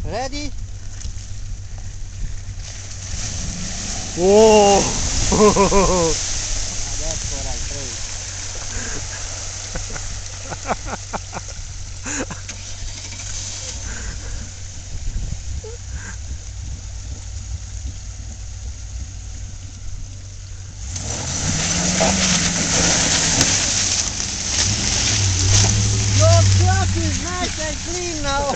Ready? Whoa! That's what I say. Your truck is nice and clean now.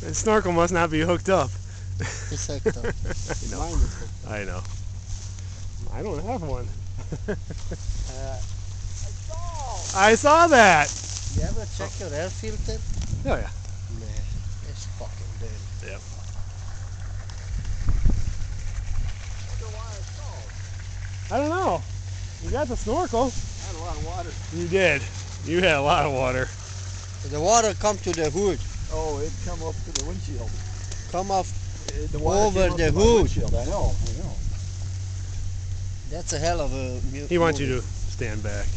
The snorkel must not be hooked up. It's hooked up. I know. Mine is hooked up. I know. I don't have one. I saw that. You ever check your air filter? Oh yeah. Man, it's fucking dirty. Yep. I don't know. You got the snorkel. I had a lot of water. You did. You had a lot of water. The water come to the hood. Oh, it come up to the windshield. Come off. The water Over came up the to my hood. windshield. I know. That's a hell of a. He wants you to stand back.